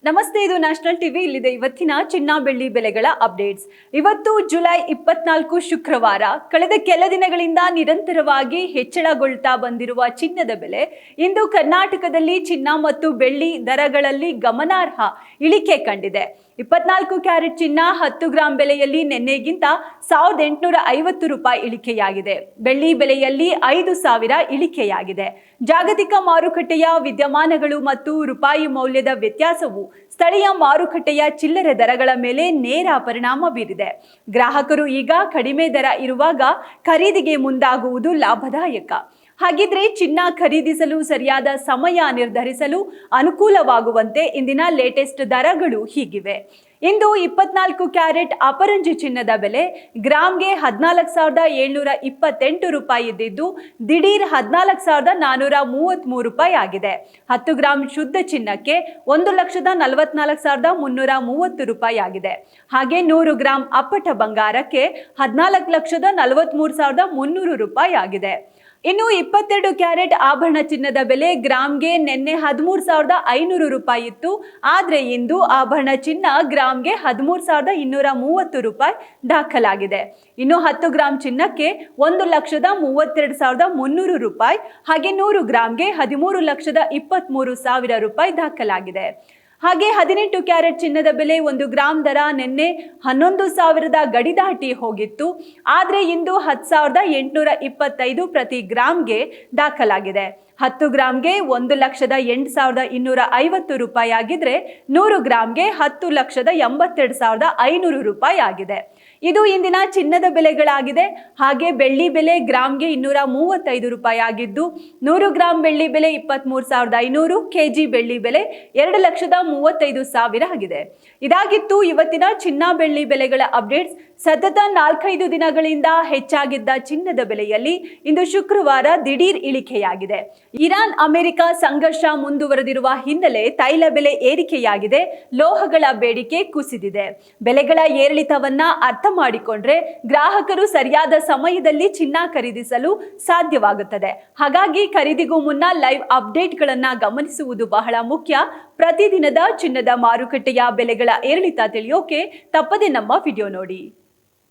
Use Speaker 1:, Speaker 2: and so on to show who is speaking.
Speaker 1: ನಮಸ್ತೆ, ಇದು national TV. ಇಲ್ಲಿದೆ ಇವತ್ತಿನ ಚಿನ್ನ ಬೆಳ್ಳಿ ಬೆಲೆಗಳ ಅಪ್ಡೇಟ್ಸ್. ಇವತ್ತು ಜುಲೈ 24 ಶುಕ್ರವಾರ. ಕಳೆದ ಕೆಲ ದಿನಗಳಿಂದ ನಿರಂತರವಾಗಿ ಹೆಚ್ಚಳಗೊಳ್ತಾ ಬಂದಿರುವ ಚಿನ್ನದ ಬೆಲೆ ಇಂದು ಕರ್ನಾಟಕದಲ್ಲಿ ಚಿನ್ನ ಮತ್ತು ಬೆಳ್ಳಿ ದರಗಳಲ್ಲಿ ಗಮನಾರ್ಹ ಇಳಿಕೆ ಕಂಡಿದೆ. 24 ಕ್ಯಾರೆಟ್ ಚಿನ್ನ 10 ಗ್ರಾಂ ಬೆಲೆಯಲ್ಲಿ ನಿನ್ನೆಗಿಂತ 1850 ರೂಪಾಯಿ ಇಳಿಕೆಯಾಗಿದೆ. ಬೆಳ್ಳಿ ಬೆಲೆಯಲ್ಲಿ 5000 ಇಳಿಕೆಯಾಗಿದೆ. ಜಾಗತಿಕ ಮಾರುಕಟ್ಟೆಯ ವಿದ್ಯಮಾನಗಳು ಮತ್ತು ರೂಪಾಯಿ ಮೌಲ್ಯದ ವ್ಯತ್ಯಾಸವು ಸ್ಥಳೀಯ ಮಾರುಕಟ್ಟೆಯ ಚಿಲ್ಲರೆ ದರಗಳ ಮೇಲೆ ನೇರ ಪರಿಣಾಮ ಬೀರಿದೆ. ಗ್ರಾಹಕರು ಈಗ ಕಡಿಮೆ ದರ ಇರುವಾಗ ಖರೀದಿಗೆ ಮುಂದಾಗುವುದು ಲಾಭದಾಯಕ. ಹಾಗಿದ್ರೆ ಚಿನ್ನ ಖರೀದಿಸಲು ಸರಿಯಾದ ಸಮಯ ನಿರ್ಧರಿಸಲು ಅನುಕೂಲವಾಗುವಂತೆ ಇಂದಿನ ಲೇಟೆಸ್ಟ್ ದರಗಳು ಹೀಗಿವೆ. ಇಂದು 24 ಕ್ಯಾರೆಟ್ ಅಪರಂಜಿ ಚಿನ್ನದ ಬೆಲೆ ಗ್ರಾಂಗೆ 14,728 ರೂಪಾಯಿ ಇದ್ದಿದ್ದು ದಿಢೀರ್ 14,433 ರೂಪಾಯಿ ಆಗಿದೆ. 10 ಗ್ರಾಂ ಶುದ್ಧ ಚಿನ್ನಕ್ಕೆ 1,44,330 ರೂಪಾಯಿ ಆಗಿದೆ. ಹಾಗೆ 100 ಗ್ರಾಂ ಅಪ್ಪಟ ಬಂಗಾರಕ್ಕೆ 14,43,300 ರೂಪಾಯಿ ಆಗಿದೆ. ಇನ್ನು 22 ಕ್ಯಾರೆಟ್ ಆಭರಣ ಚಿನ್ನದ ಬೆಲೆ ಗ್ರಾಂಗೆ ನಿನ್ನೆ 13,500 ರೂಪಾಯಿ ಇತ್ತು. ಆದ್ರೆ ಇಂದು ಆಭರಣ ಚಿನ್ನ ಗ್ರಾಂಗೆ 13,230 ರೂಪಾಯಿ ದಾಖಲಾಗಿದೆ. ಇನ್ನು 10 ಗ್ರಾಂ ಚಿನ್ನಕ್ಕೆ 1,32,300 ರೂಪಾಯಿ, ಹಾಗೆ 100 ಗ್ರಾಂಗೆ 13,23,000 ರೂಪಾಯಿ ದಾಖಲಾಗಿದೆ. ಹಾಗೆ 18 ಕ್ಯಾರೆಟ್ ಚಿನ್ನದ ಬೆಲೆ 1 ಗ್ರಾಂ ದರ ನಿನ್ನೆ 11,000 ಗಡಿ ದಾಟಿ ಹೋಗಿತ್ತು. ಆದ್ರೆ ಇಂದು 10,825 ಪ್ರತಿ ಗ್ರಾಂಗೆ ದಾಖಲಾಗಿದೆ. 10 ಗ್ರಾಂಗೆ 1,08,250 ರೂಪಾಯಿ ಆಗಿದ್ರೆ 100 ಗ್ರಾಂಗೆ 10,82,500 ರೂಪಾಯಿ ಆಗಿದೆ. ಇದು ಇಂದಿನ ಚಿನ್ನದ ಬೆಲೆಗಳಾಗಿದೆ. ಹಾಗೆ ಬೆಳ್ಳಿ ಬೆಲೆ ಗ್ರಾಂಗೆ 235 ರೂಪಾಯಿ ಆಗಿದ್ದು 100 ಗ್ರಾಂ ಬೆಳ್ಳಿ ಬೆಲೆ 23,500, ಕೆಜಿ ಬೆಳ್ಳಿ ಬೆಲೆ 2,35,000 ಆಗಿದೆ. ಇದಾಗಿತ್ತು ಇವತ್ತಿನ ಚಿನ್ನ ಬೆಳ್ಳಿ ಬೆಲೆಗಳ ಅಪ್ಡೇಟ್ಸ್. ಸತತ 4-5 ದಿನಗಳಿಂದ ಹೆಚ್ಚಾಗಿದ್ದ ಚಿನ್ನದ ಬೆಲೆಯಲ್ಲಿ ಇಂದು ಶುಕ್ರವಾರ ದಿಢೀರ್ ಇಳಿಕೆಯಾಗಿದೆ. ಇರಾನ್ ಅಮೆರಿಕ ಸಂಘರ್ಷ ಮುಂದುವರೆದಿರುವ ಹಿನ್ನೆಲೆ ತೈಲ ಬೆಲೆ ಏರಿಕೆಯಾಗಿದೆ. ಲೋಹಗಳ ಬೇಡಿಕೆ ಕುಸಿದಿದೆ. ಬೆಲೆಗಳ ಏರಿಳಿತವನ್ನ ಅರ್ಥ ಮಾಡಿಕೊಂಡ್ರೆ ಗ್ರಾಹಕರು ಸರಿಯಾದ ಸಮಯದಲ್ಲಿ ಚಿನ್ನ ಖರೀದಿಸಲು ಸಾಧ್ಯವಾಗುತ್ತದೆ. ಹಾಗಾಗಿ ಖರೀದಿಗೂ ಮುನ್ನ ಲೈವ್ ಅಪ್ಡೇಟ್ಗಳನ್ನ ಗಮನಿಸುವುದು ಬಹಳ ಮುಖ್ಯ. ಪ್ರತಿದಿನದ ಚಿನ್ನದ ಮಾರುಕಟ್ಟೆಯ ಬೆಲೆಗಳ ಏರಿಳಿತ ತಿಳಿಯೋಕೆ ತಪ್ಪದೆ ನಮ್ಮ ವಿಡಿಯೋ ನೋಡಿ.